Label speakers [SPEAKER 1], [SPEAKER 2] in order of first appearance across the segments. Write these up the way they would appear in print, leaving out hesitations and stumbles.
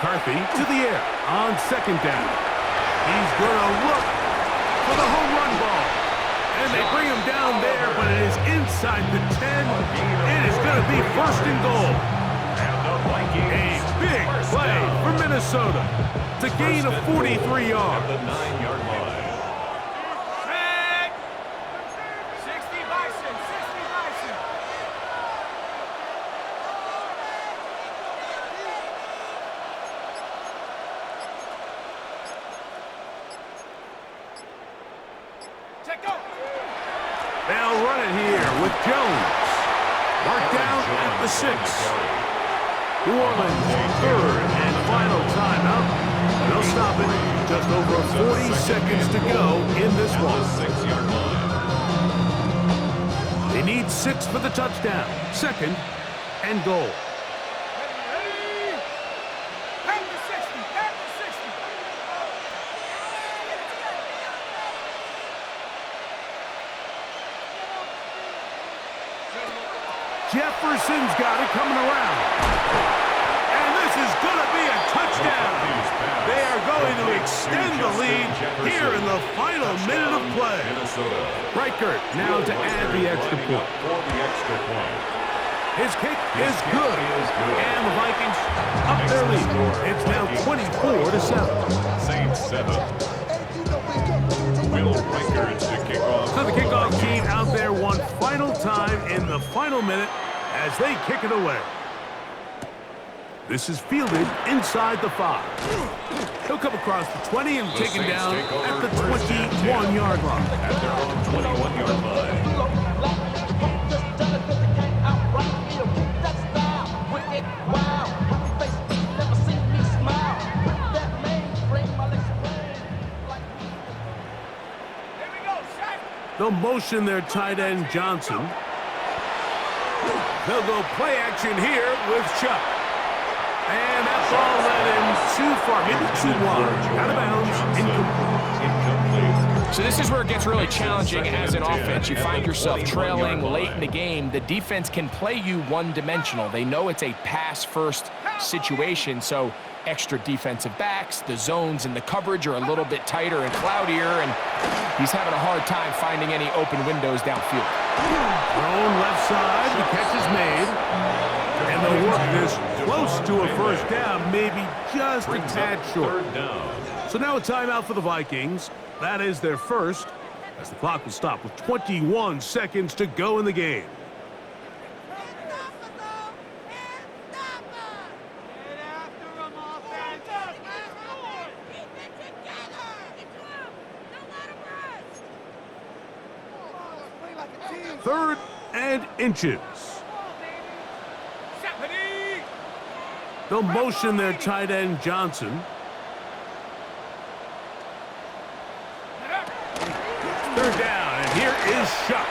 [SPEAKER 1] McCarthy to the air on second down. He's going to look for the home run ball. And they bring him down there, but it is inside the 10. It is going to be first and goal. A big play for Minnesota to gain a 43 yards.
[SPEAKER 2] The 9-yard line.
[SPEAKER 1] They'll run it here with Jones. Marked down at the 6. New Orleans, third and final timeout. They'll stop it. Just over 40 seconds to go in this one.
[SPEAKER 2] 6-yard line.
[SPEAKER 1] They need 6 for the touchdown. Second and goal. Jefferson's got it coming around. And this is going to be a touchdown. They are going to extend the lead here in the final minute of play. Reichert now to add the extra point. His kick is good. And the Vikings up their lead. It's now 24-7.
[SPEAKER 2] Saints 7. Will Reichert to kick off.
[SPEAKER 1] So the kickoff team out there one final time in the final minute as they kick it away. This is fielded inside the 5. He'll come across the 20 and taken down at the 21-yard line.
[SPEAKER 2] At their own 21-yard line.
[SPEAKER 1] They'll motion their tight end Johnson. They'll go play action here with Chuck. And that ball led him too far, maybe too wide. Out of bounds, incomplete.
[SPEAKER 3] So this is where it gets really challenging as an offense. You find yourself trailing late in the game. The defense can play you one-dimensional. They know it's a pass-first situation, so extra defensive backs, the zones and the coverage are a little bit tighter and cloudier, and he's having a hard time finding any open windows downfield.
[SPEAKER 1] Thrown left side, the catch is made. And they'll work this close to a first down, maybe just a tad short. So now a timeout for the Vikings. That is their first, as the clock will stop with 21 seconds to go in the game. Third and inches. They'll motion their tight end Johnson. Third down, and here is Shuck.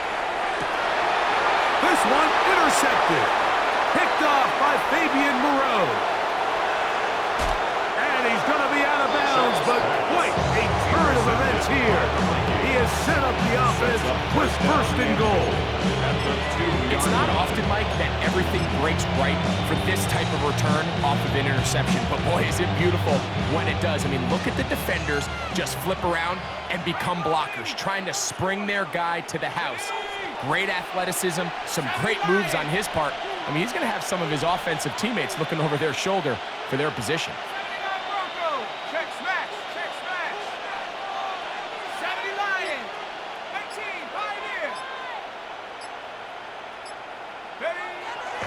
[SPEAKER 1] This one intercepted. Picked off by Fabian Moreau. And he's going to be out of bounds, but quite a turn of events here. He has set up the offense with first and goal.
[SPEAKER 3] It's not often, Mike, that everything breaks right for this type of return off of an interception, but boy, is it beautiful when it does. I mean, look at the defenders just flip around and become blockers, trying to spring their guy to the house. Great athleticism, some great moves on his part. I mean, he's going to have some of his offensive teammates looking over their shoulder for their position.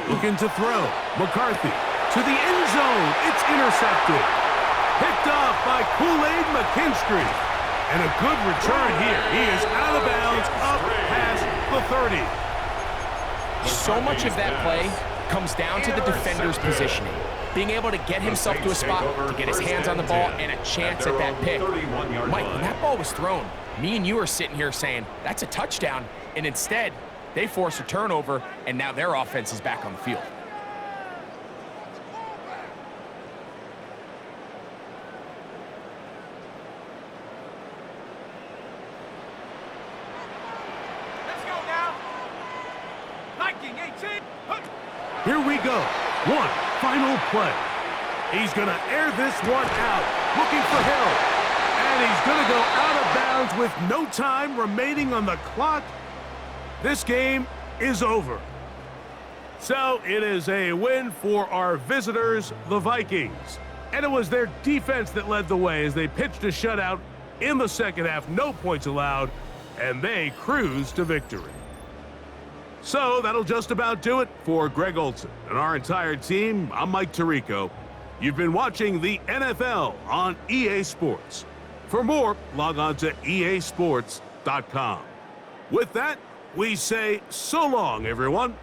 [SPEAKER 1] Looking to throw. McCarthy to the end zone. It's intercepted. Picked off by Kool-Aid McKinstry. And a good return here. He is out of bounds up past the 30.
[SPEAKER 3] So much of that play comes down to the defender's positioning. Being able to get himself to a spot, to get his hands on the ball, and a chance at that pick. Mike, when that ball was thrown, me and you are sitting here saying, that's a touchdown. And instead, they force a turnover, and now their offense is back on the field.
[SPEAKER 4] Let's go now. Viking 18.
[SPEAKER 1] Here we go. One final play. He's going to air this one out, looking for Hill. And he's going to go out of bounds with no time remaining on the clock. This game is over. So it is a win for our visitors, the Vikings. And it was their defense that led the way as they pitched a shutout in the second half, no points allowed, and they cruised to victory. So that'll just about do it for Greg Olson and our entire team. I'm Mike Tirico. You've been watching the NFL on EA Sports. For more, log on to easports.com. With that, we say so long, everyone.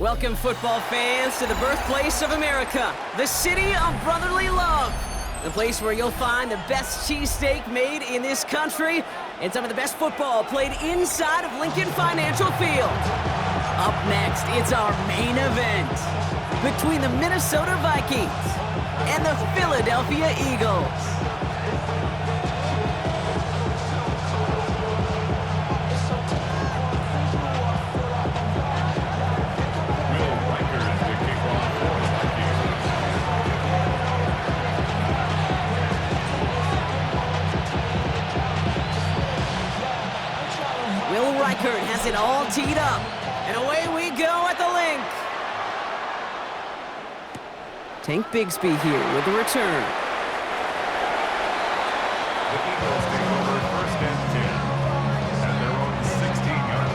[SPEAKER 5] Welcome, football fans, to the birthplace of America, the city of brotherly love. The place where you'll find the best cheesesteak made in this country and some of the best football played inside of Lincoln Financial Field. Up next, it's our main event between the Minnesota Vikings and the Philadelphia Eagles. Has it all teed up, and away we go at the link. Tank Bigsby here with the return.
[SPEAKER 2] The Eagles take over first and 10 at their own 16-yard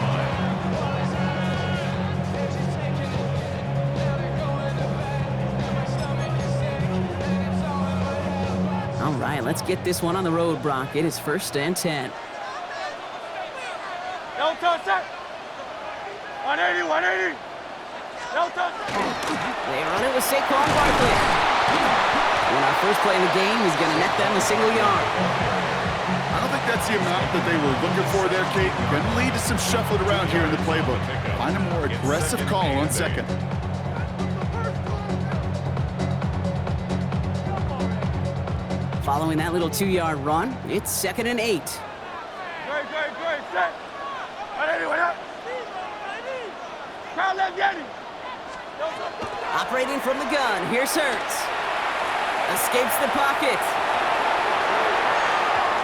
[SPEAKER 2] line.
[SPEAKER 5] All right, let's get this one on the road, Brock. It is first and 10.
[SPEAKER 4] No touch that. 180, 180. No touch.
[SPEAKER 5] They run it with Saquon Barkley. And our first play of the game is going to net them a single yard.
[SPEAKER 6] I don't think that's the amount that they were looking for there, Kate. Going to lead to some shuffling around here in the playbook. Find a more aggressive call on second.
[SPEAKER 5] Following that little 2-yard run, it's 2nd and 8.
[SPEAKER 4] Great, set. 180, 180. Crowd left Yeti.
[SPEAKER 5] Operating from the gun, here's Hurts. Escapes the pocket.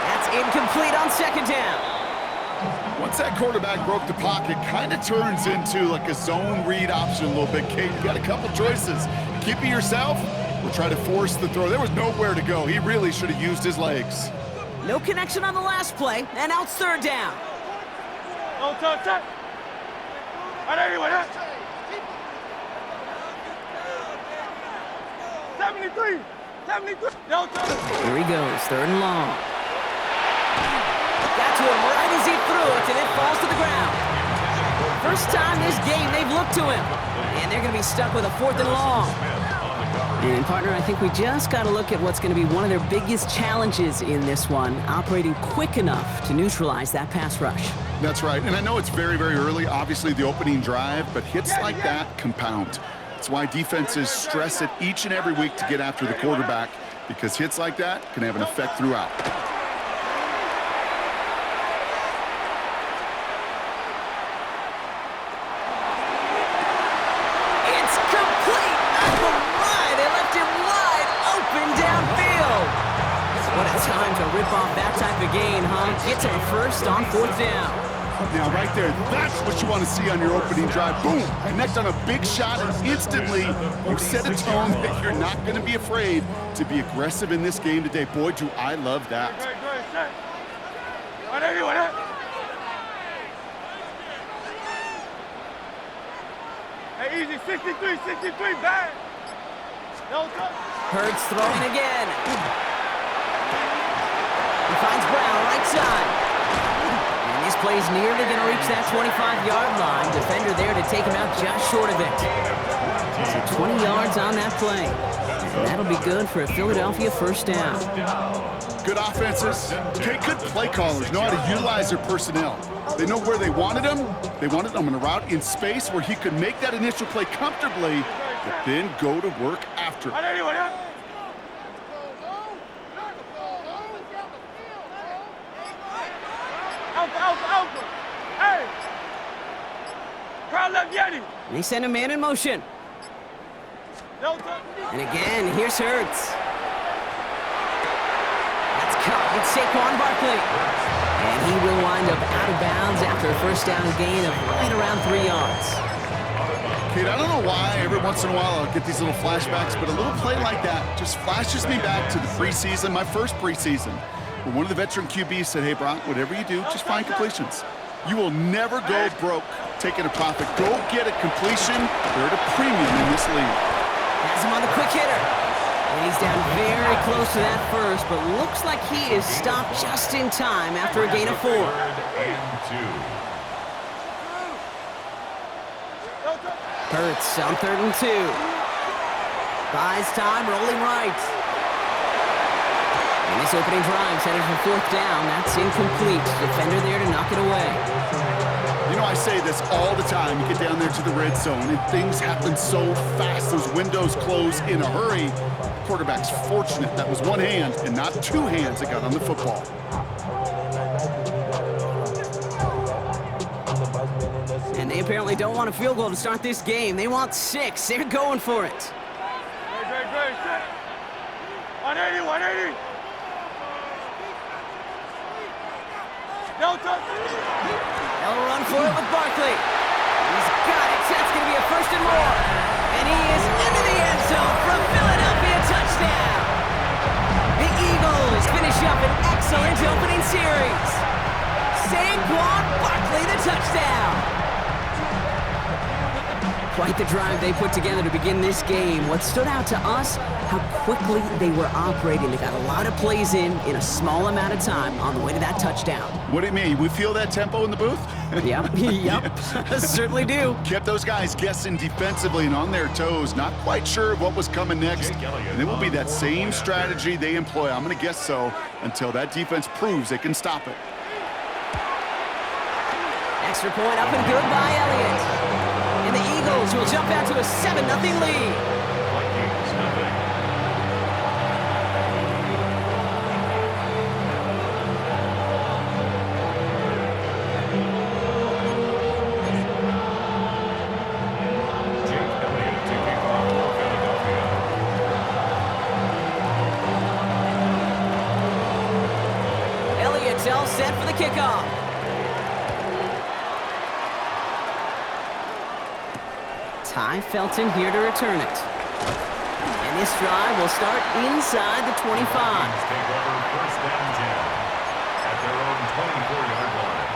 [SPEAKER 5] That's incomplete on 2nd down.
[SPEAKER 6] Once that quarterback broke the pocket, kind of turns into like a zone read option a little bit, Kate. You got a couple choices. Keep it yourself or try to force the throw. There was nowhere to go. He really should have used his legs.
[SPEAKER 5] No connection on the last play, and now it's 3rd down.
[SPEAKER 4] No touch that. 180, 180. 73, 73. No touch.
[SPEAKER 5] Here he goes, 3rd and long. Got to him right as he threw it, and it falls to the ground. First time this game they've looked to him, and they're going to be stuck with a 4th and long. And partner, I think we just got to look at what's going to be one of their biggest challenges in this one, operating quick enough to neutralize that pass rush.
[SPEAKER 6] That's right, and I know it's very, very early, obviously the opening drive, but hits like that compound. That's why defenses stress it each and every week to get after the quarterback, because hits like that can have an effect throughout.
[SPEAKER 5] It's complete! Oh my, they left him wide open downfield! What a time to rip off that type of gain, huh? Get to the first on 4th down.
[SPEAKER 6] Now, right there, that's what you want to see on your opening drive. Boom! Connect on a big shot, and instantly you set a tone that you're not going to be afraid to be aggressive in this game today. Boy, do I love that.
[SPEAKER 4] Great, set. 180, 180. Hey, easy. 63, 63, bad. No touch.
[SPEAKER 5] Hurts throwing again. He finds Brown right side. This play's nearly going to reach that 25-yard line. Defender there to take him out just short of it. So 20 yards on that play. And that'll be good for a Philadelphia first down.
[SPEAKER 6] Good offenses. Okay, good play callers know how to utilize their personnel. They know where they wanted him. They wanted him on a route in space where he could make that initial play comfortably, but then go to work after.
[SPEAKER 4] 180, 180. Alpha. Hey! Crowd left Yeti.
[SPEAKER 5] They send a man in motion.
[SPEAKER 4] No touch.
[SPEAKER 5] And again, here's Hurts. That's caught with Saquon Barkley. And he will wind up out of bounds after a first down gain of right around 3 yards.
[SPEAKER 6] Kate, I don't know why every once in a while I'll get these little flashbacks, but a little play like that just flashes me back to the preseason, my first preseason. One of the veteran QBs said, hey, Brock, whatever you do, just find completions. You will never go broke taking a profit. Go get a completion. They're at a premium in this league.
[SPEAKER 5] Has him on the quick hitter. And he's down very close to that first, but looks like he is stopped just in time after a gain of 4.
[SPEAKER 2] 3rd and 2.
[SPEAKER 4] No
[SPEAKER 5] Hurts on 3rd and 2. Buys time, rolling right. And this opening drive headed for 4th down. That's incomplete. Defender there to knock it away.
[SPEAKER 6] You know, I say this all the time. You get down there to the red zone, and things happen so fast. Those windows close in a hurry. The quarterback's fortunate that was one hand and not two hands that got on the football.
[SPEAKER 5] And they apparently don't want a field goal to start this game. They want 6. They're going for it.
[SPEAKER 4] Great. 180, 180. No touch.
[SPEAKER 5] They'll run for it with Barkley. He's got it. That's going to be a 1st and more. And he is into the end zone for a Philadelphia touchdown. The Eagles finish up an excellent opening series. Saquon Barkley, the touchdown. Quite the drive they put together to begin this game. What stood out to us, how quickly they were operating. They got a lot of plays in a small amount of time on the way to that touchdown.
[SPEAKER 6] What do you mean? We feel that tempo in the booth?
[SPEAKER 5] Yep. Certainly do.
[SPEAKER 6] Kept those guys guessing defensively and on their toes, not quite sure what was coming next. And it will be that same strategy they employ, I'm going to guess so, until that defense proves they can stop it.
[SPEAKER 5] Extra point up and good by Elliott. And the Eagles will jump out to a 7-0 lead.
[SPEAKER 2] Vikings, nothing. Jake Elliott to kick off for Philadelphia.
[SPEAKER 5] Elliott's all set for the kickoff. Ty Felton here to return it. And this drive will start inside the 25.
[SPEAKER 2] Vikings take over 1st and 10 at their own 24-yard line.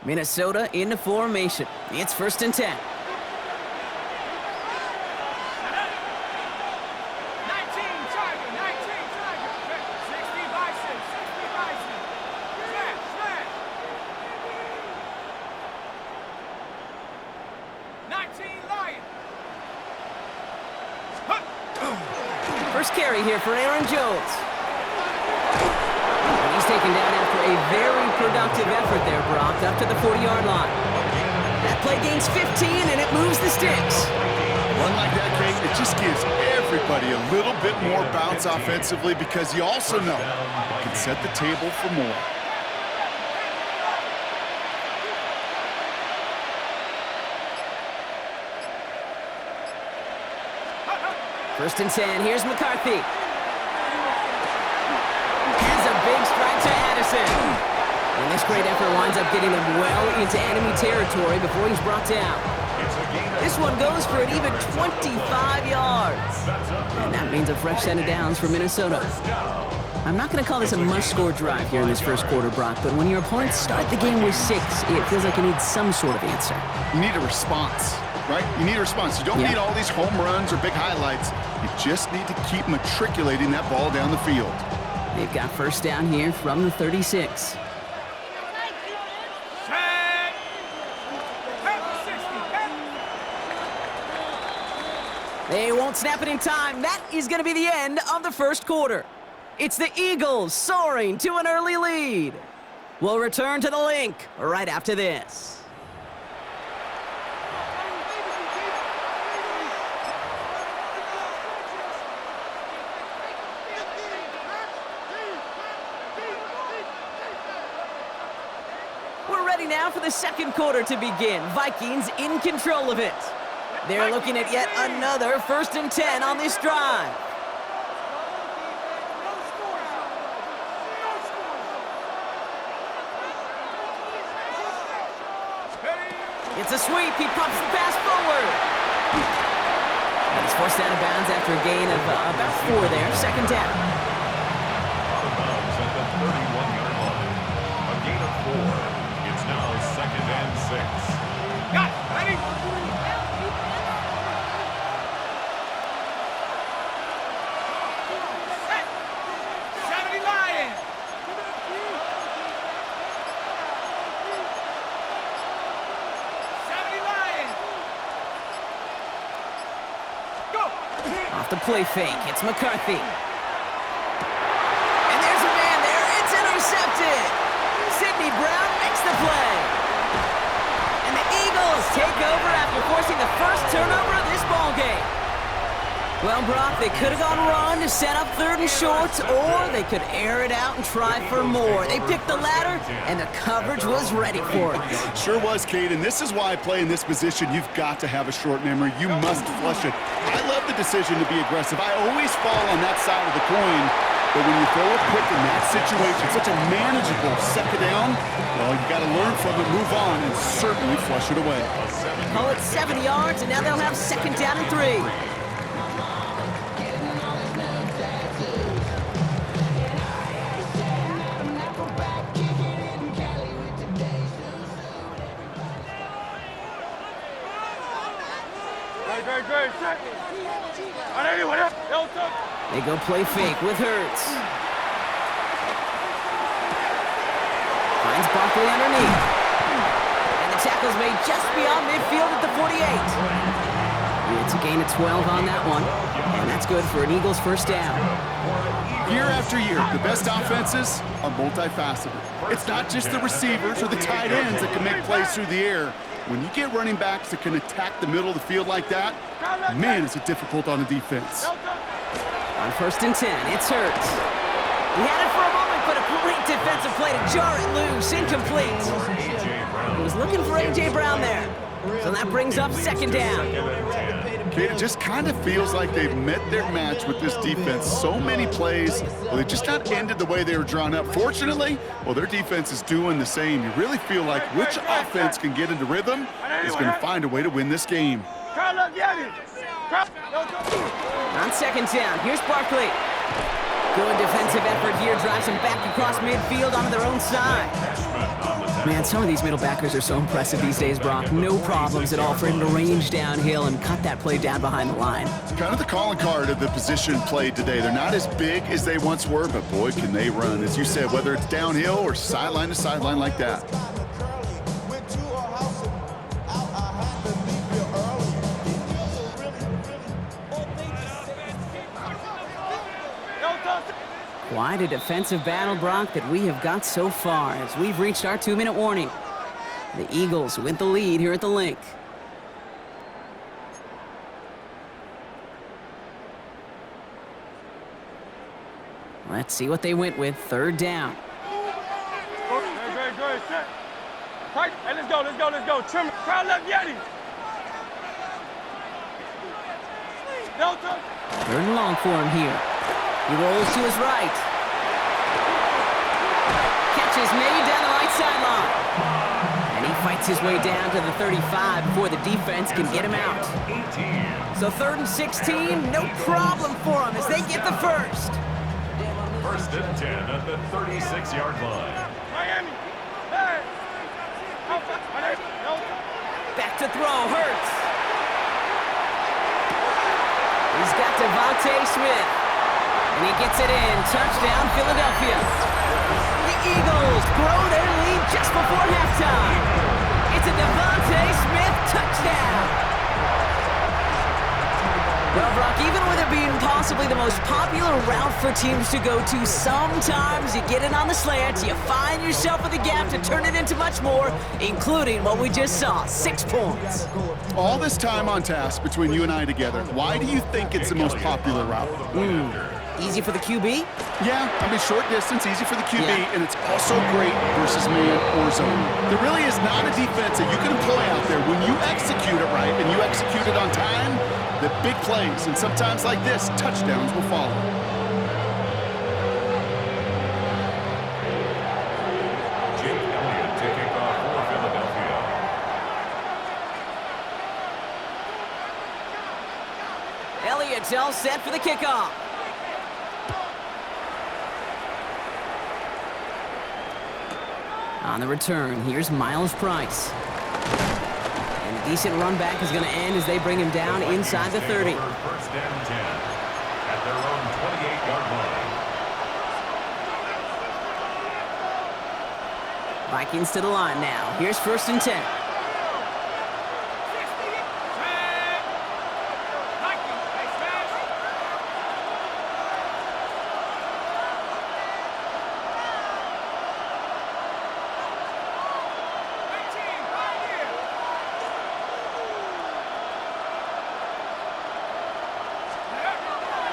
[SPEAKER 5] Minnesota into formation. It's 1st and 10. First carry here for Aaron Jones. And he's taken down after a very productive effort there, Brock, up to the 40-yard line. That play gains 15, and it moves the sticks.
[SPEAKER 6] One like that, Kate, it just gives everybody a little bit more bounce offensively because you also know you can set the table for more.
[SPEAKER 5] First and 10, here's McCarthy. Has a big strike to Addison. And this great effort winds up getting him well into enemy territory before he's brought down. This one goes for an even 25 yards. And that means a fresh set of downs for Minnesota. I'm not going to call this a must-score drive here in this first quarter, Brock, but when your opponents start the game with 6, it feels like you need some sort of answer.
[SPEAKER 6] You need a response, right? You need a response. You don't need all these home runs or big highlights. You just need to keep matriculating that ball down the field.
[SPEAKER 5] They've got first down here from the 36. They won't snap it in time. That is going to be the end of the first quarter. It's the Eagles soaring to an early lead. We'll return to the link right after this. We're ready now for the second quarter to begin. Vikings in control of it. They're looking at yet another 1st and 10 on this drive. It's a sweep. He pops the pass forward. And he's forced out of bounds after a gain of about 4 there. Second down.
[SPEAKER 2] Out of bounds at the 31-yard line. A gain of 4. It's now 2nd and 6.
[SPEAKER 4] Got it. Ready?
[SPEAKER 5] Off the play fake, it's McCarthy. And there's a man there, it's intercepted. Sidney Brown makes the play. And the Eagles take over after forcing the first turnover of this ball game. Well, Brock, they could have gone run to set up 3rd and short, or they could air it out and try for more. They picked the latter, and the coverage was ready for it.
[SPEAKER 6] Sure was, Kate, and this is why I play in this position. You've got to have a short memory. You must flush it. I love the decision to be aggressive. I always fall on that side of the coin, but when you throw a pick in that situation, such a manageable second down, well, you got to learn from it, move on, and certainly flush it away.
[SPEAKER 5] Call it 7 yards, and now they'll have 2nd down and 3. They go play fake with Hurts. Finds Barkley underneath. And the tackle's made just beyond midfield at the 48. It's a gain of 12 on that one. And that's good for an Eagles first down.
[SPEAKER 6] Year after year, the best offenses are multifaceted. It's not just the receivers or the tight ends that can make plays through the air. When you get running backs that can attack the middle of the field like that, man, is it difficult on the defense.
[SPEAKER 5] On 1st and 10, it's Hurts. He had it for a moment, but a great defensive play to jar it loose, incomplete. He was looking for A.J. Brown there. So that brings up 2nd down.
[SPEAKER 6] Okay, it just kind of feels like they've met their match with this defense. So many plays, well, they just not ended the way they were drawn up. Fortunately, well, their defense is doing the same. You really feel like which offense can get into rhythm is going to find a way to win this game.
[SPEAKER 5] On 2nd down, here's Barkley. Good defensive effort here, drives him back across midfield onto their own side. Man, some of these middle backers are so impressive these days, Brock. No problems at all for him to range downhill and cut that play down behind the line.
[SPEAKER 6] Kind of the calling card of the position played today. They're not as big as they once were, but boy, can they run. As you said, whether it's downhill or sideline to sideline like that.
[SPEAKER 5] Quite a defensive battle, Brock, that we have got so far as we've reached our 2-minute warning. The Eagles with the lead here at the Link. Let's see what they went with. 3rd down.
[SPEAKER 4] Good. Set. Hey, let's go. Trim. Crowd left, Yeti.
[SPEAKER 5] 3rd and long for him here. He rolls to his right. Catch is made down the right sideline. And he fights his way down to the 35 before the defense can get him out. So 3rd and 16, no problem for them as they get the first.
[SPEAKER 2] 1st and 10 at the 36-yard line.
[SPEAKER 4] Miami. Hey.
[SPEAKER 5] Back to throw, Hurts. He's got Devontae Smith. And he gets it in. Touchdown, Philadelphia. The Eagles grow their lead just before halftime. It's a Devontae Smith touchdown. Well, Brock, even with it being possibly the most popular route for teams to go to, sometimes you get it on the slant, you find yourself with a gap to turn it into much more, including what we just saw, 6 points.
[SPEAKER 6] All this time on task between you and I together, why do you think it's the most popular route?
[SPEAKER 5] Easy for the QB?
[SPEAKER 6] Yeah, I mean, short distance, easy for the QB, and it's also great versus man or zone. There really is not a defense that you can employ out there. When you execute it right and you execute it on time, the big plays, and sometimes like this, touchdowns will follow.
[SPEAKER 2] Jake Elliott to kick off for Philadelphia.
[SPEAKER 5] Elliott's all set for the kickoff. On the return, here's Miles Price. And a decent run back is going to end as they bring him down inside the 30.
[SPEAKER 2] 1st and 10 at their own 28-yard line.
[SPEAKER 5] Vikings to the line now. Here's 1st and 10.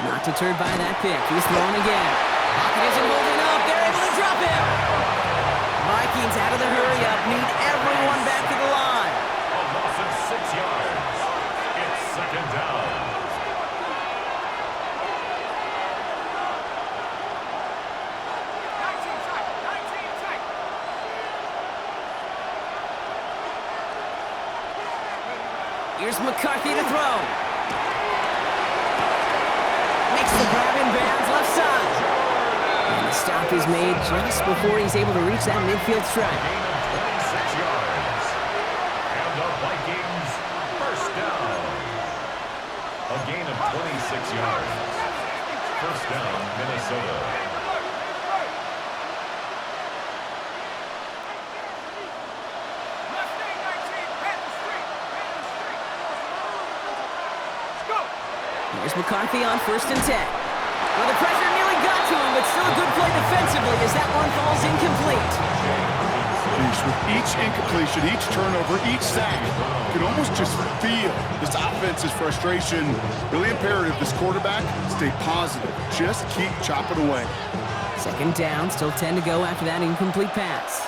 [SPEAKER 5] Not deterred by that pick. He's throwing again. Pocket isn't holding up. They're able to drop him. Vikings out of the hurry-up. Need everyone back to the line.
[SPEAKER 2] A loss of 6 yards. It's second down.
[SPEAKER 5] Here's McCarthy to throw. Makes the grab in bounds left side. And the stop is made just before he's able to reach that midfield strike.
[SPEAKER 2] Gain of 26 yards. And the Vikings first down. A gain of 26 yards. First down, Minnesota.
[SPEAKER 5] Here's McCarthy on 1st and 10. Well, the pressure nearly got to him, but still a good play defensively as that one falls incomplete.
[SPEAKER 6] With each incompletion, each turnover, each sack, you can almost just feel this offense's frustration. Really imperative, this quarterback, stay positive. Just keep chopping away.
[SPEAKER 5] 2nd down, still 10 to go after that incomplete pass.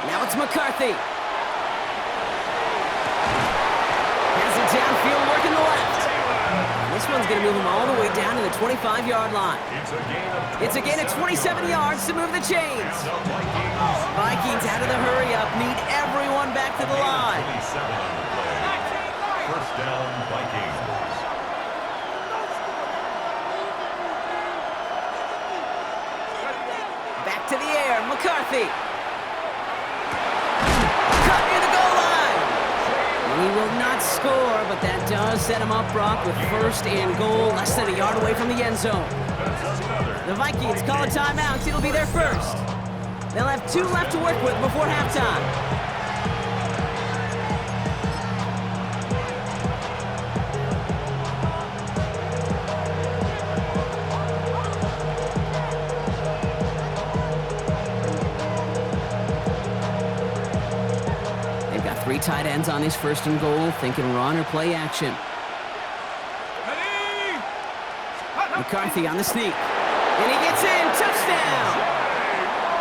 [SPEAKER 5] Now it's McCarthy. Has it downfield, working the left. This one's going to move him all the way down to the 25-yard line. It's a gain of 27 yards to move the chains. Vikings out of the hurry-up, need everyone back to the line.
[SPEAKER 2] First down, Vikings.
[SPEAKER 5] Back to the air, McCarthy. Cut near the goal line. He will not score, but that does set him up, Brock, with 1st and goal, less than a yard away from the end zone. The Vikings call a timeout. It'll be their first. They'll have 2 left to work with before halftime. They've got 3 tight ends on this 1st and goal, thinking run or play action. McCarthy on the sneak. And he gets in. Touchdown!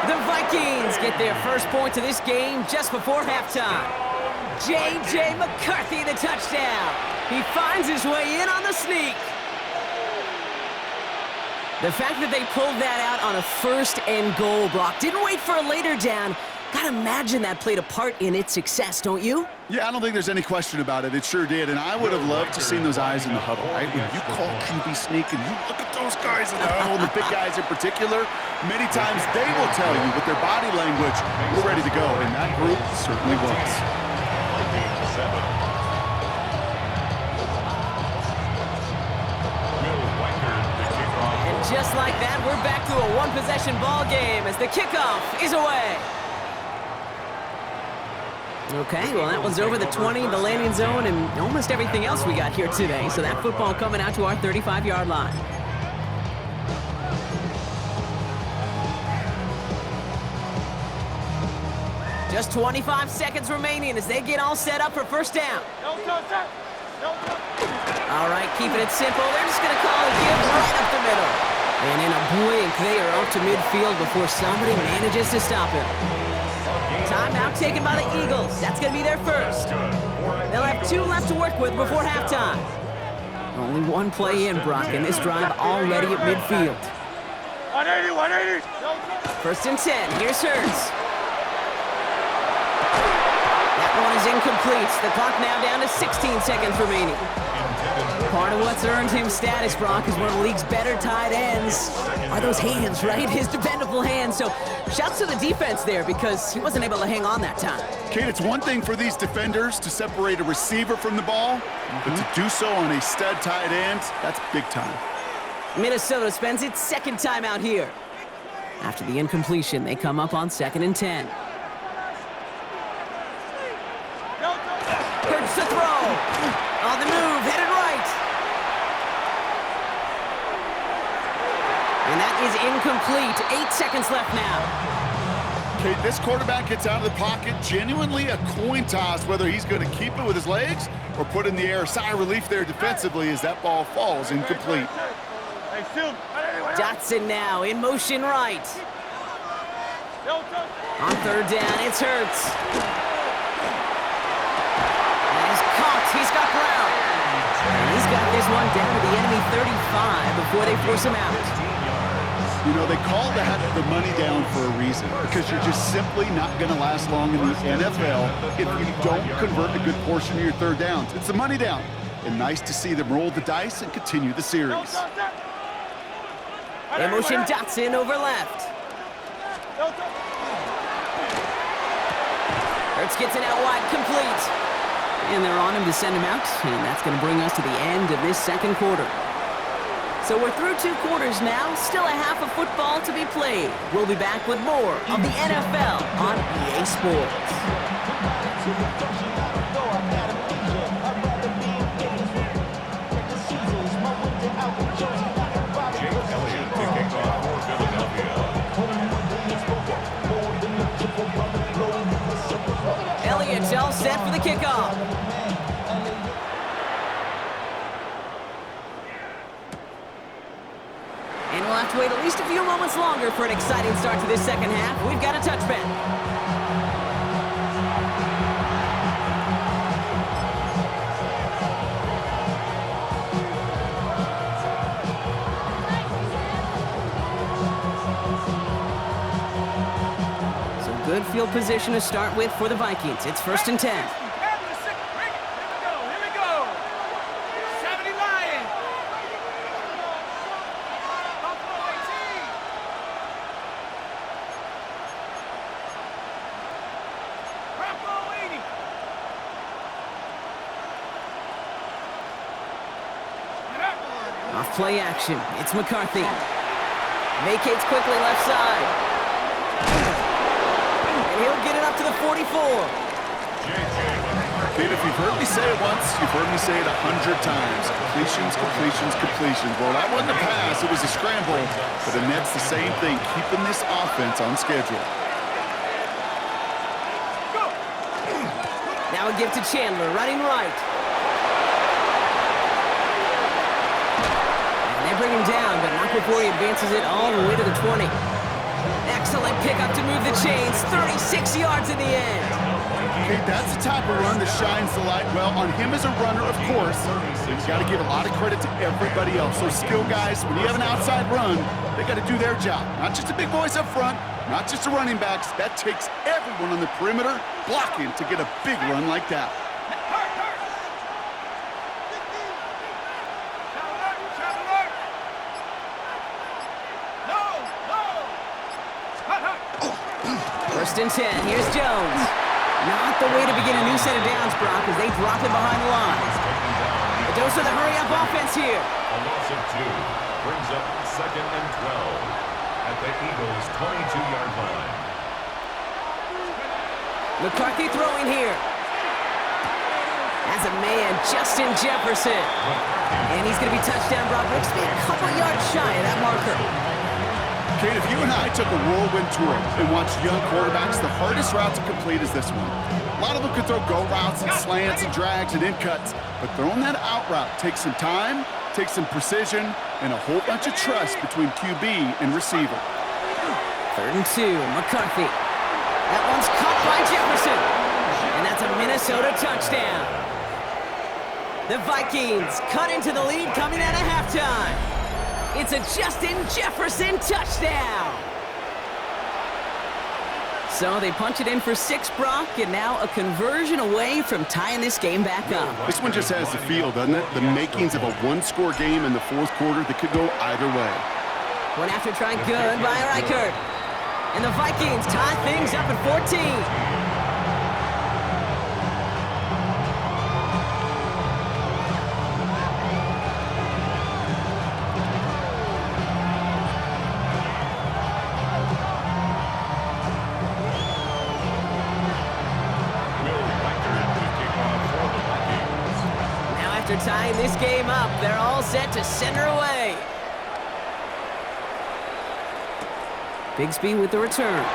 [SPEAKER 5] The Vikings get their first point of this game just before halftime. J.J. McCarthy, the touchdown. He finds his way in on the sneak. The fact that they pulled that out on a 1st and goal, Brock, didn't wait for a later down. Gotta imagine that played a part in its success, don't you?
[SPEAKER 6] Yeah, I don't think there's any question about it. It sure did, and I would have loved to seen those eyes in the huddle, right? When you call QB sneak and you look at those guys in the huddle, the big guys in particular, many times they will tell you with their body language, we're ready to go, and that group certainly was.
[SPEAKER 5] And just like that, we're back to a one-possession ball game as the kickoff is away. Okay, well, that one's over the 20, the landing zone, and almost everything else we got here today. So that football coming out to our 35-yard line. Just 25 seconds remaining as they get all set up for 1st down. All right, keeping it simple. They're just going to call a give right up the middle. And in a blink, they are up to midfield before somebody manages to stop him. Timeout taken by the Eagles. That's going to be their first. They'll have 2 left to work with before halftime. Only 1 play in, Brock, and this drive already at midfield.
[SPEAKER 4] 180, 180.
[SPEAKER 5] 1st and 10. Here's Hurts. That one is incomplete. The clock now down to 16 seconds remaining. Part of what's earned him status, Brock, is one of the league's better tight ends. Are those hands, right? His dependable hands. So shouts to the defense there because he wasn't able to hang on that time.
[SPEAKER 6] Kate, it's one thing for these defenders to separate a receiver from the ball, but to do so on a stud tight end, that's big time.
[SPEAKER 5] Minnesota spends its 2nd timeout here. After the incompletion, they come up on 2nd and 10. Hurts to throw. On the move, headed right. And that is incomplete. 8 seconds left now.
[SPEAKER 6] Okay, this quarterback gets out of the pocket, genuinely a coin toss, whether he's going to keep it with his legs or put it in the air. Sigh of relief there defensively as that ball falls incomplete.
[SPEAKER 5] Dotson now in motion right. On third down, it's Hurts. And he's caught. He's got Brown. And he's got this one down to the enemy 35 before they force him out.
[SPEAKER 6] You know, they call that the money down for a reason, because you're just simply not going to last long in the NFL if you don't convert a good portion of your third downs. It's the money down. And nice to see them roll the dice and continue the series.
[SPEAKER 5] They motion Dotson over left. Hurts gets it out wide, complete. And they're on him to send him out, and that's going to bring us to the end of this second quarter. So we're through 2 quarters now, still a half of football to be played. We'll be back with more of the NFL on EA Sports. Elliott's all set for the kickoff. And we'll have to wait at least a few moments longer for an exciting start to this second half. We've got a touchback. So good field position to start with for the Vikings. It's 1st and 10. Off play action, it's McCarthy. Vacates quickly left side. And he'll get it up to the 44.
[SPEAKER 6] Kid, if you've heard me say it once, you've heard me say it 100 times. Completions, completions, completions. Well, that wasn't a pass, it was a scramble. But the Nets the same thing, keeping this offense on schedule.
[SPEAKER 5] Now a give to Chandler, running right. Bring him down, but not before he advances it all the way to the 20. Excellent pickup to move the chains. 36 yards in the end.
[SPEAKER 6] Okay, that's the type of run that shines the light well on him as a runner, of course. You've got to give a lot of credit to everybody else. Those skill guys, when you have an outside run, they got to do their job. Not just the big boys up front, not just the running backs. That takes everyone on the perimeter blocking to get a big run like that.
[SPEAKER 5] First and 10, here's Jones. Not the way to begin a new set of downs, Brock, as they drop him behind the line. A dose of the hurry-up offense here.
[SPEAKER 2] A loss of 2 brings up 2nd and 12 at the Eagles' 22-yard line.
[SPEAKER 5] McCarthy throwing here. As a man, Justin Jefferson. And he's going to be touchdown, Brock. Looks to be a couple yards shy of that marker.
[SPEAKER 6] Kate, if you and I took a whirlwind tour and watched young quarterbacks, the hardest route to complete is this one. A lot of them could throw go routes and slants and drags and in cuts, but throwing that out route takes some time, takes some precision, and a whole bunch of trust between QB and receiver.
[SPEAKER 5] 3rd and 2, McCarthy. That one's caught by Jefferson. And that's a Minnesota touchdown. The Vikings cut into the lead coming out of halftime. It's a Justin Jefferson touchdown. So they punch it in for 6, Brock, and now a conversion away from tying this game back up.
[SPEAKER 6] This one just has the feel, doesn't it? The makings of a one-score game in the 4th quarter that could go either way.
[SPEAKER 5] One after try, good by Reichert. And the Vikings tie things up at 14. After tying this game up, they're all set to send her away. Bigsby with the return.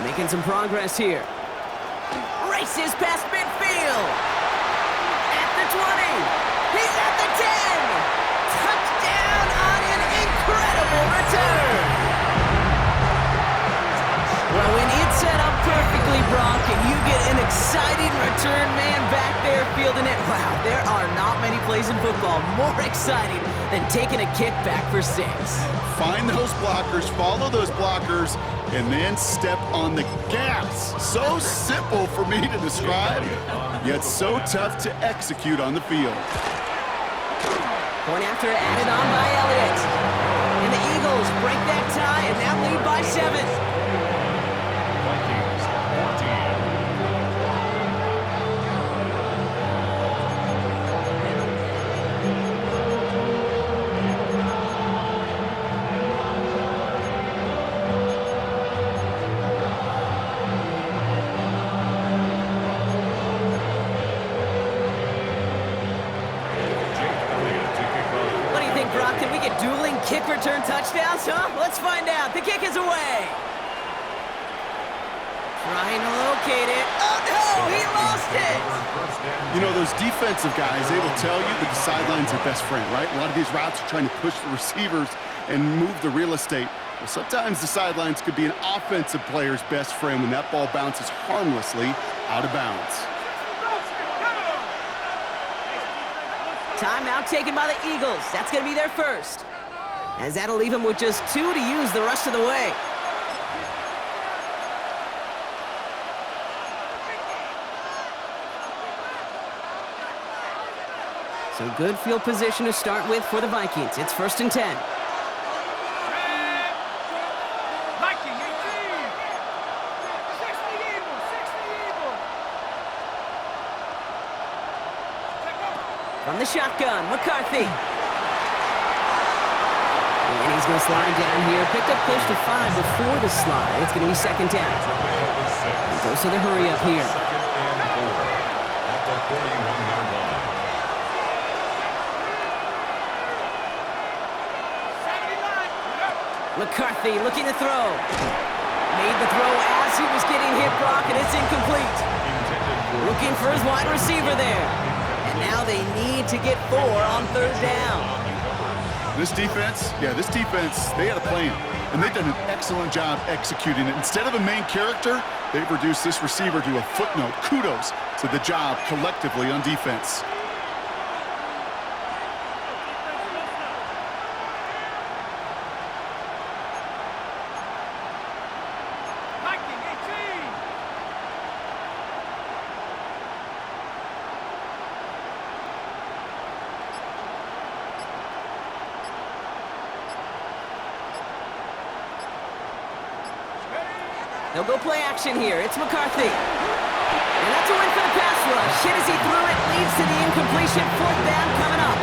[SPEAKER 5] Making some progress here. Races past midfield. At the 20. He's at the 10. Touchdown on an incredible return. Well, when it's set up perfectly, Brock, and you get an exciting return man back there fielding it, wow, there are not many plays in football more exciting than taking a kick back for 6.
[SPEAKER 6] Find those blockers, follow those blockers, and then step on the gas. So simple for me to describe, yet so tough to execute on the field.
[SPEAKER 5] Point after added on by Elliott. And the Eagles break that tie and now lead by 7.
[SPEAKER 2] Vikings 14.
[SPEAKER 5] What do you think, Brock? Can we get dueling kick return touchdowns, huh? Let's find out. The kick is away. Trying to locate it. Oh, no! He lost it!
[SPEAKER 6] You know, those defensive guys, they will tell you that the sideline's their best friend, right? A lot of these routes are trying to push the receivers and move the real estate. Well, sometimes the sidelines could be an offensive player's best friend when that ball bounces harmlessly out of bounds.
[SPEAKER 5] Timeout taken by the Eagles. That's going to be their first. As that'll leave them with just 2 to use the rest of the way. So good field position to start with for the Vikings. It's 1st and 10.
[SPEAKER 4] Viking 18. 60 Eagles, 60 Eagles.
[SPEAKER 5] From the shotgun, McCarthy. And he's going to slide down here. Picked up close to 5 before the slide. It's going to be 2nd down. He goes to the hurry up here.
[SPEAKER 2] 2nd and 4 at the 41-yard line.
[SPEAKER 5] McCarthy looking to throw. Made the throw as he was getting hit, Brock, and it's incomplete. Looking for his wide receiver there. And now they need to get 4 on 3rd down.
[SPEAKER 6] This defense, they had a plan, and they've done an excellent job executing it. Instead of a main character, they've reduced this receiver to a footnote. Kudos to the job collectively on defense.
[SPEAKER 4] Viking 18.
[SPEAKER 5] They'll go play action here. It's McCarthy. And that's a win for the pass rush. Hit as he threw it, leads to the incompletion. 4th down coming up.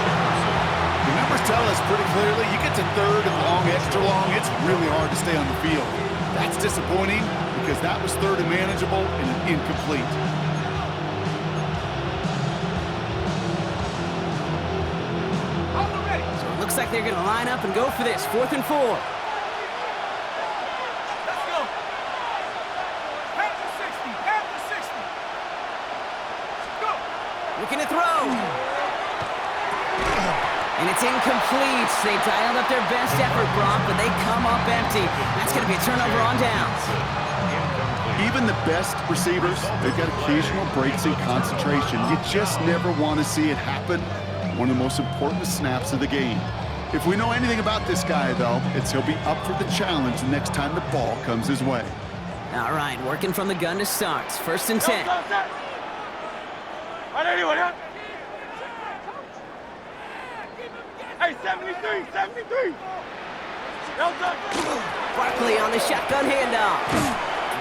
[SPEAKER 6] The numbers tell us pretty clearly, you get to 3rd and long, extra long, it's really hard to stay on the field. That's disappointing because that was 3rd and manageable and an incomplete.
[SPEAKER 5] So it looks like they're going to line up and go for this. 4th and 4.
[SPEAKER 4] Let's go. Pass to 60. Pass to 60. Go.
[SPEAKER 5] Looking to throw. And it's incomplete. They dialed up their best effort, Brock, but they come up empty. That's going to be a turnover on downs.
[SPEAKER 6] Even the best receivers, they've got occasional breaks in concentration. You just never want to see it happen. One of the most important snaps of the game. If we know anything about this guy, though, it's he'll be up for the challenge the next time the ball comes his way.
[SPEAKER 5] All right, working from the gun to start. 1st and 10.
[SPEAKER 4] Hey, 73, 73.
[SPEAKER 5] Barkley on the shotgun handoff.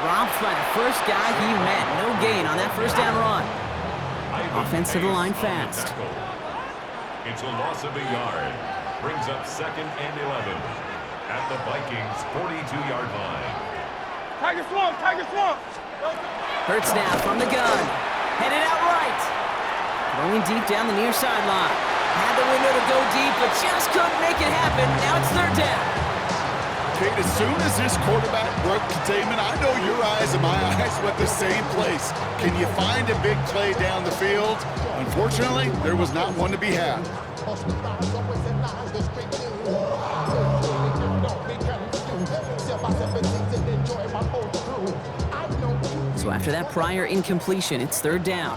[SPEAKER 5] Dropped by the first guy he met. No gain on that 1st down run. Offense to the line fast.
[SPEAKER 2] It's a loss of a yard. Brings up 2nd and 11 at the Vikings' 42-yard line.
[SPEAKER 4] Tiger Swamp, Tiger Swamp.
[SPEAKER 5] Hurts now from the gun. Headed out right. Going deep down the near sideline. Had the window to go deep, but just couldn't make it happen. Now it's 3rd down.
[SPEAKER 6] Kate, as soon as this quarterback broke containment, I know your eyes and my eyes went the same place. Can you find a big play down the field? Unfortunately, there was not one to be had.
[SPEAKER 5] So after that prior incompletion, it's third down.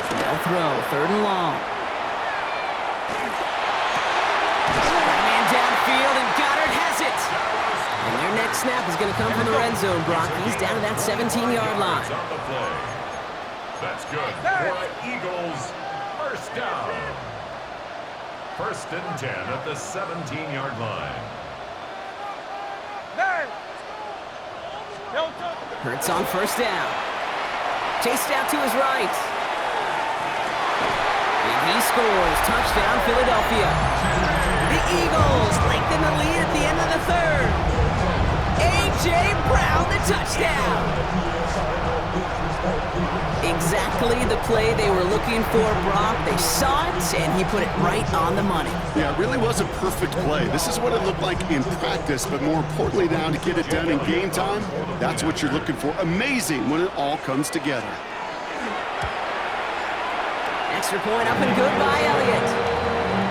[SPEAKER 5] They'll throw, third and long. Man downfield, and Goddard has it. And their next snap is going to come from the red zone, Brock. He's down to that 17-yard line.
[SPEAKER 2] That's good for Eagles. First down. First and 10 at the 17-yard line.
[SPEAKER 5] Hurts on first down. Chased out to his right. And he scores. Touchdown, Philadelphia. The Eagles lengthen the lead at the end of the third. A.J. Brown, the touchdown. Exactly the play they were looking for, Brock. They saw it, and he put it right on the money.
[SPEAKER 6] Yeah, it really was a perfect play. This is what it looked like in practice, but more importantly now to get it done in game time, that's what you're looking for. Amazing when it all comes together.
[SPEAKER 5] Extra point up and good by Elliott.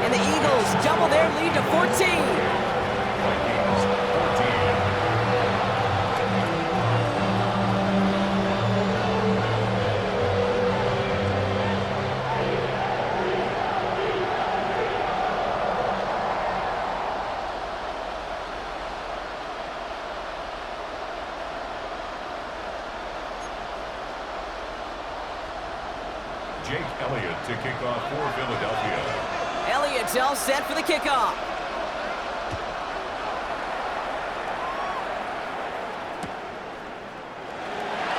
[SPEAKER 5] And the Eagles double their lead to 14.
[SPEAKER 2] Jake Elliott to kick off for Philadelphia.
[SPEAKER 5] Elliott's all set for the kickoff.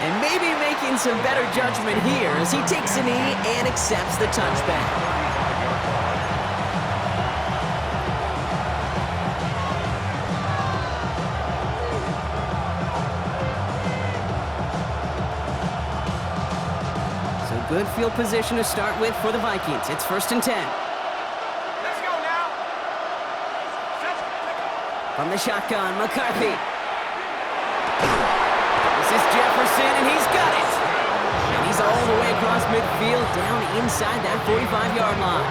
[SPEAKER 5] And maybe making some better judgment here as he takes a knee and accepts the touchback. Good field position to start with for the Vikings. It's first and 10.
[SPEAKER 4] Let's go now.
[SPEAKER 5] From the shotgun, McCarthy. This is Jefferson, and he's got it. And he's all the way across midfield, down inside that 45-yard line.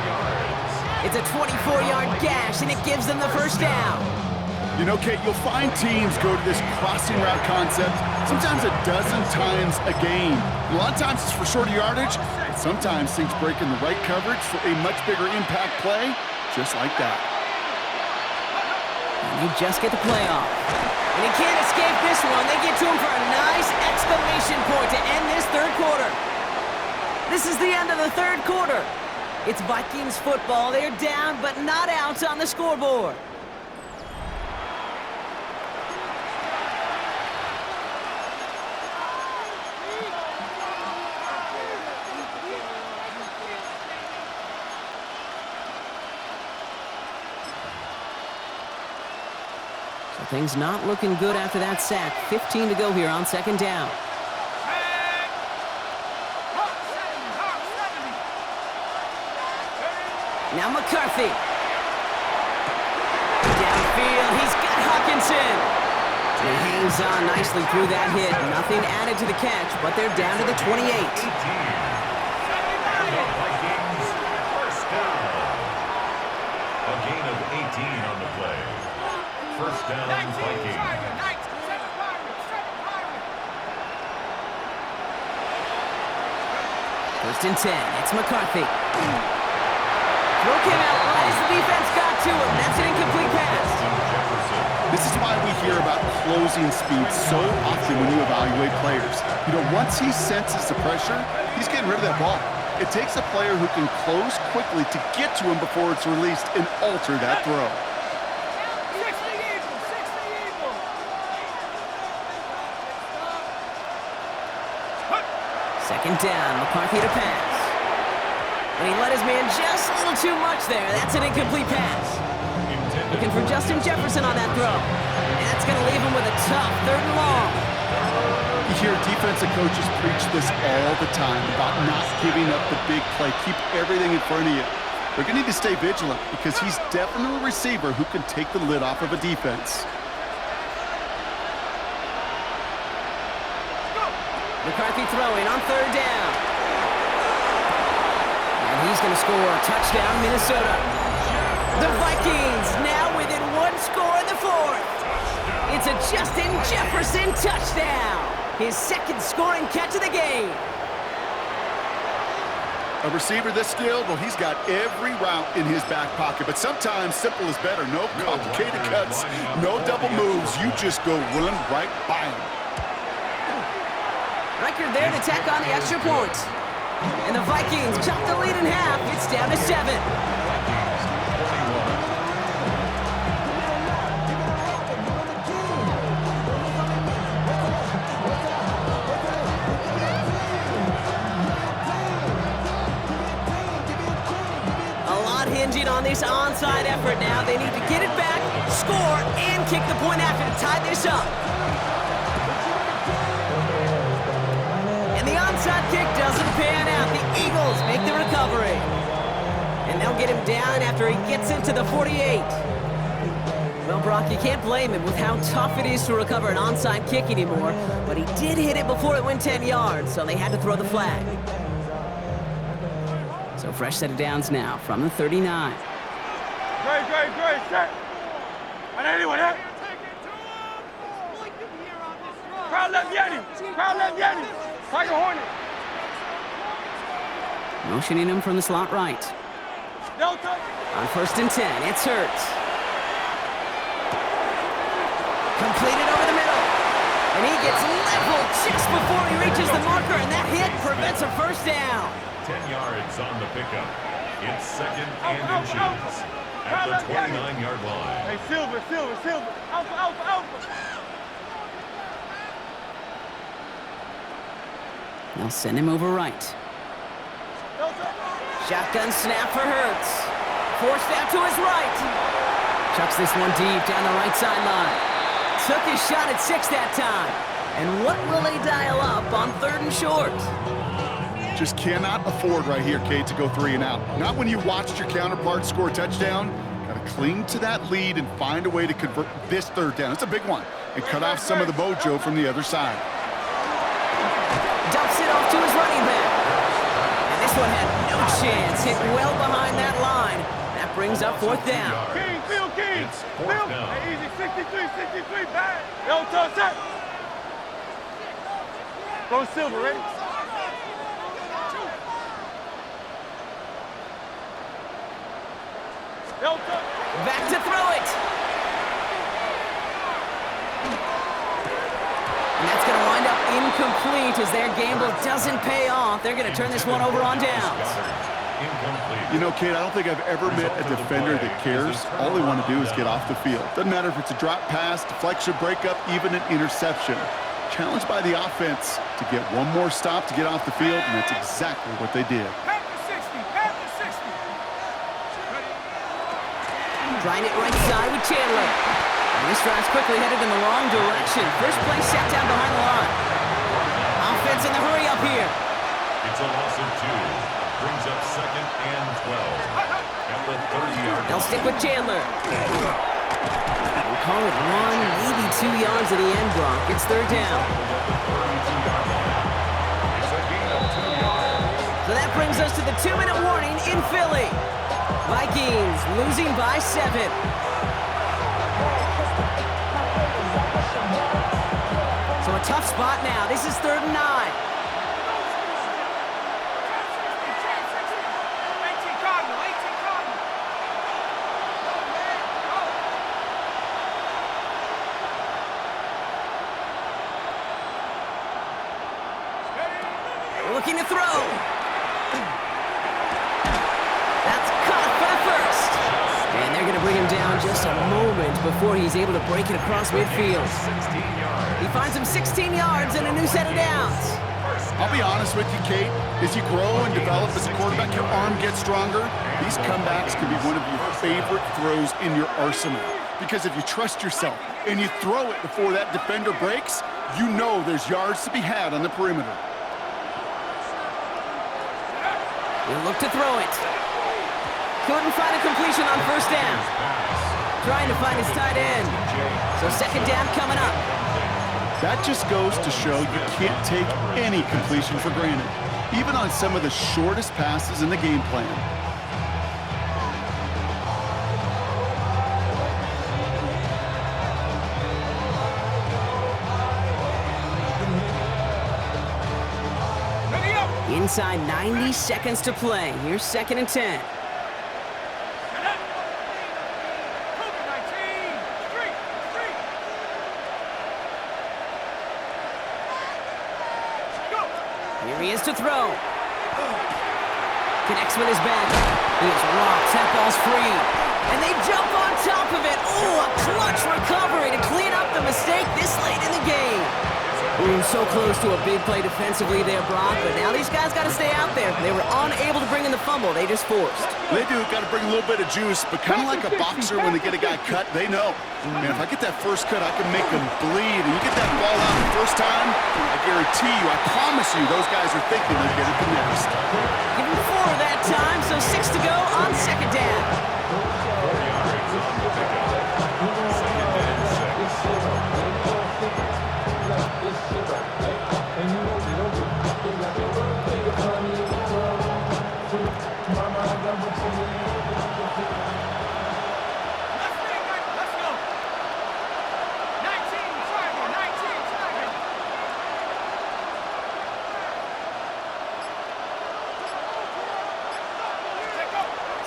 [SPEAKER 5] It's a 24-yard gash, and it gives them the first down.
[SPEAKER 6] You know, Kate, you'll find teams go to this crossing route concept sometimes a dozen times a game. A lot of times it's for shorter yardage, but sometimes things break in the right coverage for a much bigger impact play, just like that.
[SPEAKER 5] And you just get the play off. And he can't escape this one. They get to him for a nice exclamation point to end this third quarter. This is the end of the third quarter. It's Vikings football. They're down, but not out on the scoreboard. Things not looking good after that sack. 15 to go here on second down. Now McCarthy. Downfield, he's got Hawkinson. He hangs on nicely through that hit. Nothing added to the catch, but they're down to the 28.
[SPEAKER 2] First down. A gain of 18 on the play. First down, Vikings.
[SPEAKER 5] First and 10, it's McCarthy. Throw came out right as the defense got to him. That's an incomplete pass.
[SPEAKER 6] This is why we hear about closing speed so often when you evaluate players. You know, once he senses the pressure, he's getting rid of that ball. It takes a player who can close quickly to get to him before it's released and alter that throw.
[SPEAKER 5] Second down, McCarthy to pass. And he let his man just a little too much there. That's an incomplete pass. Looking for Justin Jefferson on that throw. And that's going to leave him with a tough third and long.
[SPEAKER 6] You hear defensive coaches preach this all the time about not giving up the big play. Keep everything in front of you. They're going to need to stay vigilant because he's definitely a receiver who can take the lid off of a defense.
[SPEAKER 5] McCarthy throwing on 3rd down. And he's going to score a touchdown, Minnesota. The Vikings now within 1 score in the 4th. It's a Justin Jefferson touchdown. His 2nd scoring catch of the game.
[SPEAKER 6] A receiver this skilled, well, he's got every route in his back pocket. But sometimes simple is better. No complicated cuts, no double moves. You just go run right by him.
[SPEAKER 5] Record there to tack on the extra point. And the Vikings chop the lead in half. It's down to 7. A lot hinging on this onside effort now. They need to get it back, score, and kick the point after to tie this up. Onside kick doesn't pan out. The Eagles make the recovery. And they'll get him down after he gets into the 48. Well, Brock, you can't blame him with how tough it is to recover an onside kick anymore. But he did hit it before it went 10 yards, so they had to throw the flag. So fresh set of downs now from the 39.
[SPEAKER 4] Great, set. And anyone hit? Crowd left Yeti. Tiger Hornet.
[SPEAKER 5] Motioning him from the slot right.
[SPEAKER 4] Delta.
[SPEAKER 5] On 1st and 10, it's Hurts. Completed over the middle. And he gets leveled just before he reaches the marker, and that hit prevents a 1st down.
[SPEAKER 2] 10 yards on the pickup. It's 2nd and inches at the 29-yard line.
[SPEAKER 4] Hey, Silver. Alpha.
[SPEAKER 5] They'll send him over right. Shotgun snap for Hurts. Forced out to his right. Chucks this one deep down the right sideline. Took his shot at 6 that time. And what will they dial up on 3rd and short?
[SPEAKER 6] Just cannot afford right here, Kate, to go 3 and out. Not when you watched your counterpart score a touchdown. Got to cling to that lead and find a way to convert this 3rd down. It's a big one. And cut off some of the mojo from the other side.
[SPEAKER 5] Dumps it off to his running back. And this one had no chance. Hit well behind that line. That brings up 4th down.
[SPEAKER 4] King.
[SPEAKER 2] It's 4th down.
[SPEAKER 4] Hey, easy. 63, bad. Delta, set. Go Silver, ready? Delta.
[SPEAKER 5] Back to throw it. And that's going to wind up incomplete as their gamble doesn't pay off. They're going to turn this one over on downs.
[SPEAKER 6] You know, Kate, I don't think I've ever met a defender that cares. All they want to do is get off the field. Doesn't matter if it's a drop pass, deflection, breakup, even an interception. Challenged by the offense to get one more stop to get off the field, and that's exactly what they did.
[SPEAKER 4] Pass to 60.
[SPEAKER 5] Trying it right side with Chandler. And this drive's quickly headed in the wrong direction. First play set down behind the line. Offense in the hurry up here.
[SPEAKER 2] It's a loss of 2. Brings up 2nd and 12 at the 30-yard line.
[SPEAKER 5] They'll stick with Chandler. We'll call it 1, maybe 2 yards at the end, Brock. It's 3rd down.
[SPEAKER 2] It's a gain of 2 yards.
[SPEAKER 5] So that brings us to the 2-minute warning in Philly. Vikings losing by 7. So a tough spot now. This is 3rd and 9. Looking to throw. That's caught for the 1st. And they're going to bring him down just a moment before he's able to break it across midfield. He finds him 16 yards and a new set of downs.
[SPEAKER 6] I'll be honest with you, Kate. As you grow and develop as a quarterback, your arm gets stronger. These comebacks can be one of your favorite throws in your arsenal. Because if you trust yourself and you throw it before that defender breaks, You know there's yards to be had on the perimeter.
[SPEAKER 5] He'll look to throw it. Couldn't find a completion on first down. Trying to find his tight end. So second down coming up.
[SPEAKER 6] That just goes to show you can't take any completion for granted, even on some of the shortest passes in the game plan.
[SPEAKER 5] Inside 90 seconds to play. Here's 2nd and 10. Here he is to throw. Connects with his back. He is rocked. That ball's free. And they jump on top of it. Oh, a clutch recovery to clean up the mistake this late in the game. Ooh, so close to a big play defensively there, Brock, but now these guys got to stay out there. They were unable to bring in the fumble. They just forced.
[SPEAKER 6] They do. Got to bring a little bit of juice, but kind of like a boxer when they get a guy cut, they know. Man, if I get that first cut, I can make them bleed. And you get that ball out the first time, I guarantee you, I promise you, those guys are thinking they'll get it the next.
[SPEAKER 5] Give him 4 that time, so 6 to go on second down.
[SPEAKER 2] 4 yards on the pickup. Second and 6.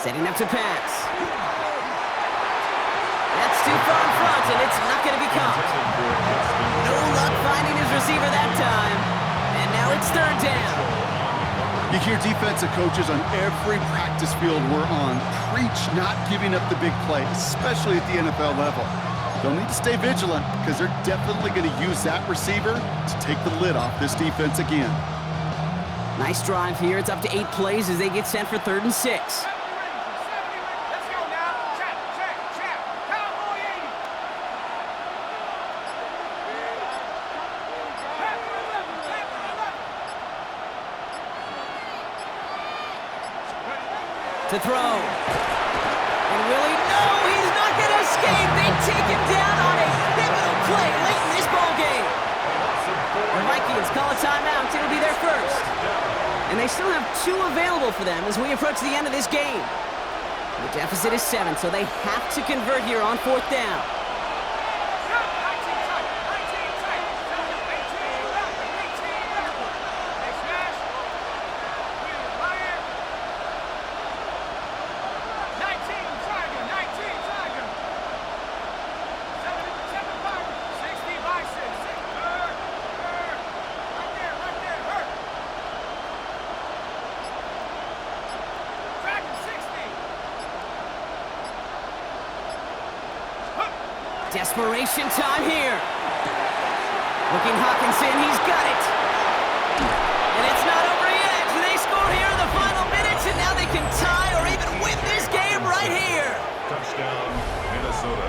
[SPEAKER 5] Setting up to pass. That's too far in front, and it's not going to be caught. No luck finding his receiver that time. And now it's 3rd down.
[SPEAKER 6] You hear defensive coaches on every practice field we're on preach not giving up the big play, especially at the NFL level. They'll need to stay vigilant because they're definitely going to use that receiver to take the lid off this defense again.
[SPEAKER 5] Nice drive here. It's up to 8 plays as they get set for 3rd and 6. To throw. And Willie, no, he's not going to escape. They take him down on a pivotal play late in this ball game. The Vikings call a timeout. It'll be their first. And they still have 2 available for them as we approach the end of this game. The deficit is 7, so they have to convert here on 4th down. Desperation time here. Looking Hawkinson, he's got it. And it's not over yet. They score here in the final minutes, and now they can tie or even win this game right here.
[SPEAKER 2] Touchdown, Minnesota.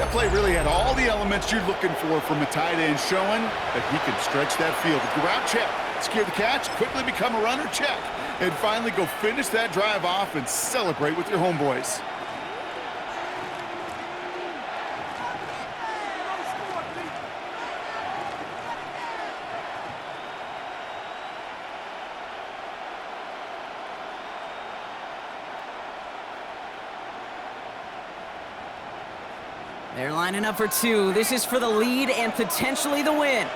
[SPEAKER 6] That play really had all the elements you're looking for from a tight end, showing that he can stretch that field. With the route, check. Secure the catch, quickly become a runner, check. And finally go finish that drive off and celebrate with your homeboys.
[SPEAKER 5] They're lining up for 2. This is for the lead and potentially the win.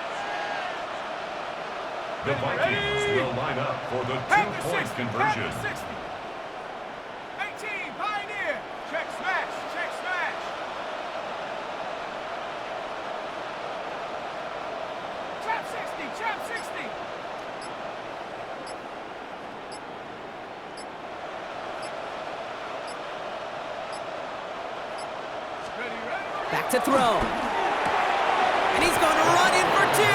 [SPEAKER 2] The Vikings will line up for the 2-point conversion.
[SPEAKER 4] 18, Pioneer. Check smash, check smash. Trap 60, trap 60.
[SPEAKER 5] Back to throw. And he's going to run in for 2.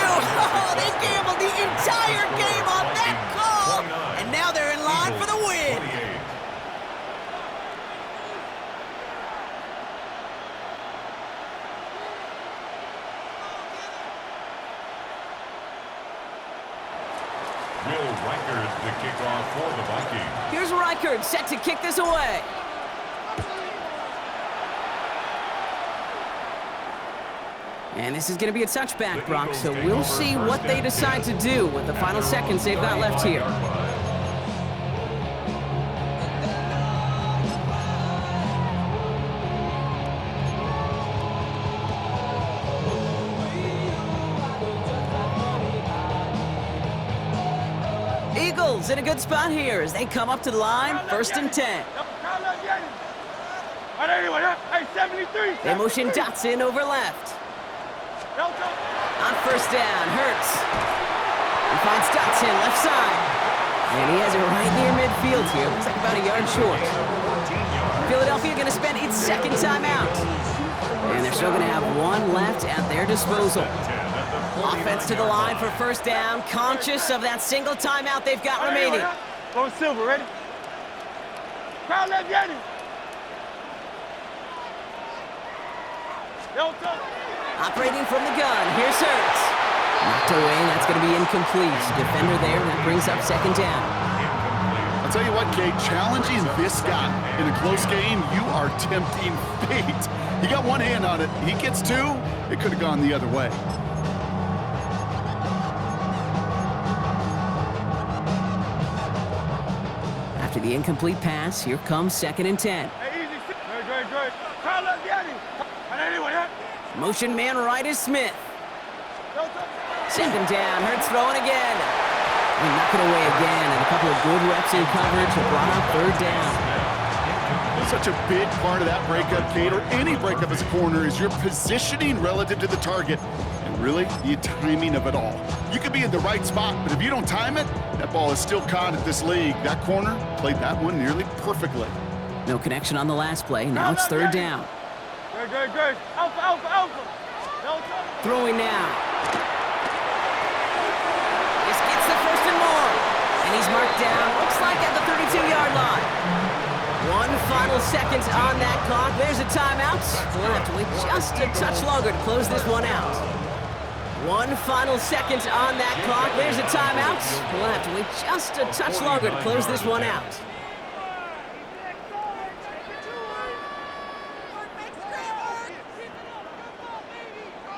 [SPEAKER 5] Oh, they gambled the entire game on that call. And now they're in line for the win.
[SPEAKER 2] Reichard the kickoff for the Vikings.
[SPEAKER 5] Here's Reichard set to kick this away. And this is going to be a touchback, Brock, so we'll see what they decide to do with the final seconds they've got left here. Eagles in a good spot here as they come up to the line, 1st and 10. They motion Dotson over left. On 1st down, Hurts. He finds Dotson left side. And he has it right near midfield here. Looks like about a yard short. Philadelphia going to spend its second timeout. And they're still going to have one left at their disposal. Offense to the line for 1st down, conscious of that single timeout they've got remaining.
[SPEAKER 4] Go Silver, ready? Crowd left, get it.
[SPEAKER 5] Operating from the gun, here's Hurts. Knocked away, that's going to be incomplete. Defender there, that brings up 2nd down.
[SPEAKER 6] I'll tell you what, Kate, challenging this guy in a close game, you are tempting fate. He got one hand on it. He gets two, it could have gone the other way.
[SPEAKER 5] After the incomplete pass, here comes 2nd and 10.
[SPEAKER 4] Hey, easy. Good. Crowd left, get it.
[SPEAKER 5] Motion man right is Smith. 2nd down, Hurts throwing again. We knock it away again, and a couple of good reps in coverage have brought up 3rd down.
[SPEAKER 6] Such a big part of that breakup, Kate, or any breakup as a corner, is your positioning relative to the target, and really, the timing of it all. You could be in the right spot, but if you don't time it, that ball is still caught at this league. That corner played that one nearly perfectly.
[SPEAKER 5] No connection on the last play. Now it's 3rd down.
[SPEAKER 4] Good. Alpha.
[SPEAKER 5] Throwing now. This gets the 1st and more. And he's marked down, looks like at the 32-yard line. One final second on that clock. There's a timeout. We'll have to wait just a touch longer to close this one out. One final second on that clock. There's a timeout. We'll have to wait just a touch longer to close this one out.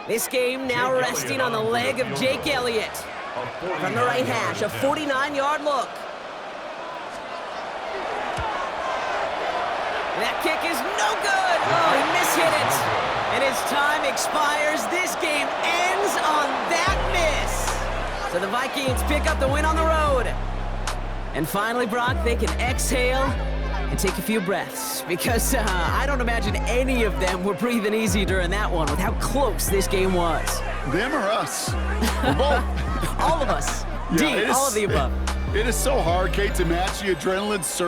[SPEAKER 5] This game now resting on the leg of Jake Elliott. From the right hash, a 49-yard look. That kick is no good. Oh, he mishit it. And his time expires. This game ends on that miss. So the Vikings pick up the win on the road. And finally, Brock, they can exhale and take a few breaths, because I don't imagine any of them were breathing easy during that one with how close this game was.
[SPEAKER 6] Them or us? We're both.
[SPEAKER 5] All of us.
[SPEAKER 6] Yeah,
[SPEAKER 5] all of the above.
[SPEAKER 6] It is so hard, Kate, to match the adrenaline surge.